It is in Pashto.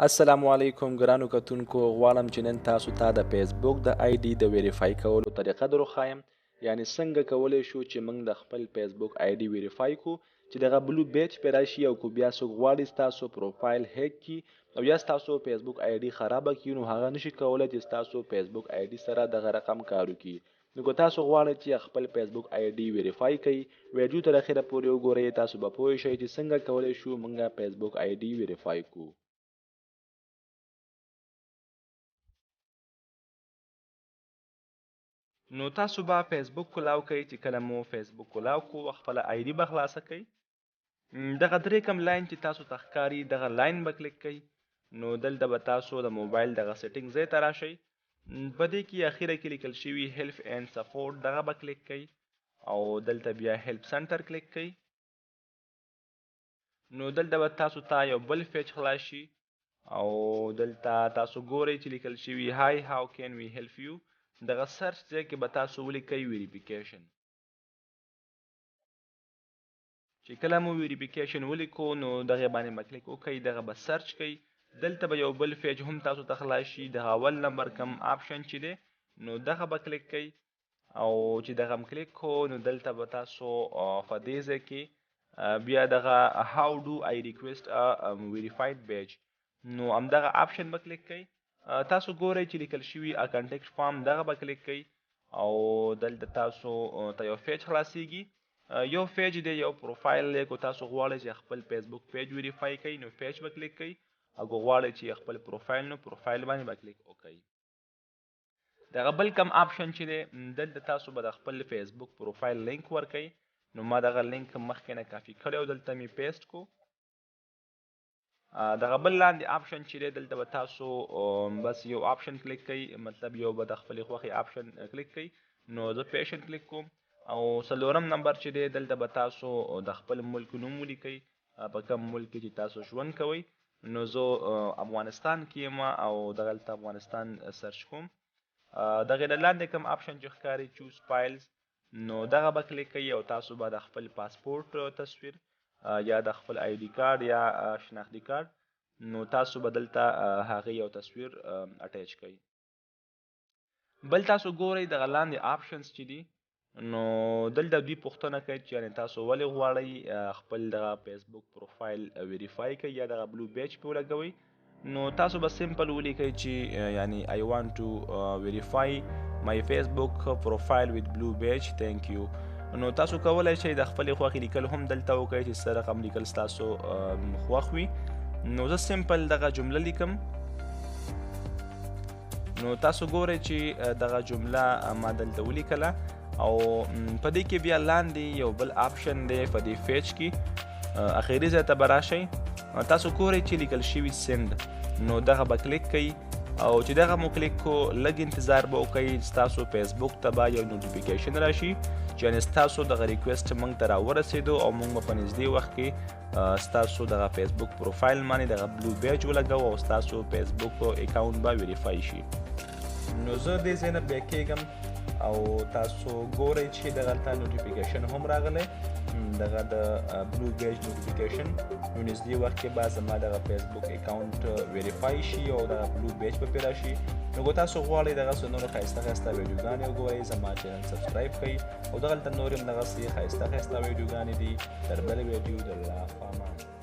السلام علیکم ګرانو کتونکو غواړم چې نن تاسو ته د فیسبوک د آی ډي د ویریفای کولو طریقه دروښایم یعنی څنګه کولی شو چې موږ د خپل فیسبوک آی ډي ویریفای کو چې دغه بلو بیج پې راشي او که بیا څوک غواړي ستاسو پروفایل هیک کړي او یا ستاسو فیسبوک آی ډي خرابه کړي نو هغه نشي کولی چې ستاسو فیسبوک آی ډي سره دغه رقم کار وکړي نو که تاسو غواړئ چې خپل فیسبوک آی ډي ویریفای کړئ ویډیو تر اخره پورې وګورئ تاسو به پوه شئ چې څنګه کولی شو موږ فیسبوک آی ډي ویریفای کو نو تاسو به فیسبوک کولاو کوئ چې کله مو فیسبوک کولاو کو خپل آی ډي به خلاصه کوئ دغه درې کم لاین چې تاسو ته ښکاري دغه لاین به کلیک کوئ نو دلته به تاسو د موبایل دغه سیټینګ ځای ته راشئ په دې کې اخیره کې لیکل شوي هیلپ اینډ سپورټ دغه به کلیک کوئ او دلته بیا هیلپ سنټر کلیک کوئ نو دلته به تاسو ته یو بل پیج خلاص شي او دلته تاسو ګورئ چې لیکل شوي هاي هاو کین وی هیلپ یو دغه سرچ ځای کې به تاسو ولیکئ ویریفیکیشن چې کله مو ویریفیکیشن ولیکو نو دغه باندې به کلیک وکئ دغه به سرچ کوئ دلته به یو بل پیج هم تاسو ته خلاص شي دغه اول نمبر کم آپشن چې دی نو دغه به کلیک کوئ او چې دغه هم کلیک کو نو دلته به تاسو په دې ځای کې بیا دغه هاو ډو آی ریکویسټ ویریفاید پیج نو همدغه آپشن به کلیک کوئ تاسو ګورئ چې لیکل شوي کانټیکټ فارم دغه به کلیک کوئ او دلته تاسو ته یو پیج خلاصیږي یو پیج دی یو پروفایل دی که تاسو غواړئ چې خپل فیسبوک پیج ویریفای کوئ نو پیج به کلیک کوئ او که غواړئ چې خپل پروفایل نو پروفایل باندې به کلیک وکئ دغه بل کم آپشن چې دی دلته تاسو به د خپل فیسبوک پروفایل لینک ورکئ نو ما دغه لینک مخکې نه کاپي کړی او دلته مې پیسټ کو دغه بل لاندې آپشن چې دی دلته به تاسو بس یو آپشن کلیک کوئ مطلب یو به د خپلې خوښې آپشن کلیک کوئ نو زه پیشن کلیک کوم او څلورم نمبر چې دی دلته به تاسو د خپل ملک نوم ولیکئ په کوم ملک کې چې تاسو ژوند کوئ نو زه افغانستان کې یم او دغلته افغانستان سرچ کوم دغې نه لاندې کوم آپشن چې ښکاري چوز فایلز نو دغه به کلیک کوئ او تاسو به د خپل پاسپورټ تصویر یا د خپل آی ډي کارت یا شناختی کارت نو تاسو به دلته هغې یو تصویر اټیچ کوئ بل تاسو ګورئ دغه لاندې آپشنز چې دي نو دلته دوی پوښتنه کوي چې یعنې تاسو ولې غواړئ خپل دغه فیسبوک پروفایل ویریفای کوئ یا دغه بلو بیج پې ولګوئ نو تاسو به سمپل ولیکئ چې یعنی آی وانټ ټو ویریفای مای فیسبوک پروفایل ویت بلو بیج تھینک یو نو تاسو کولی شئ د خپلې خوښې لیکل هم دلته وکړئ چې څه رقم لیکل ستاسو خوښ وي نو زه سمپل دغه جمله لیکم نو تاسو ګورئ چې دغه جمله ما دلته ولیکله او په دې کې بیا لاندې یو بل آپشن دی په دې پیج کې اخري ځای ته به راشئ تاسو ګورئ چې لیکل شوي سینډ نو دغه به کلیک کوئ او چې دغه مو کلیک کو لږ انتظار به وکړئ ستاسو فیسبوک ته به یو نوټیفیکیشن راشي چې یعنې ستاسو دغه ریکویسټ موږ ته راورسېدو او موږ به په نږدې وخت کې ستاسو دغه فیسبوک پروفایل باندې دغه بلو بیج ولګوو او ستاسو فیسبوک اکاونټ به ویریفای شي نو زه دې ځای نه بیا کېږم او تاسو ګورئ چې دغلته نوټیفیکیشن هم راغلی دغه د بلو بیج نوټیفیکیشن نو نږدې وخت کې به زما دغه فیسبوک اکاونټ ویریفای شي او دغه بلو بیج به پرې راشي نو که تاسو غواړئ دغسې نورو ښایسته ښایسته ویډیوګانې وګورئ زما چینل سبسکرايب کړئ او دغلته نور هم دغسې ښایسته ښایسته ویډیوګانې دي تر بلې ویډیو د الله په امان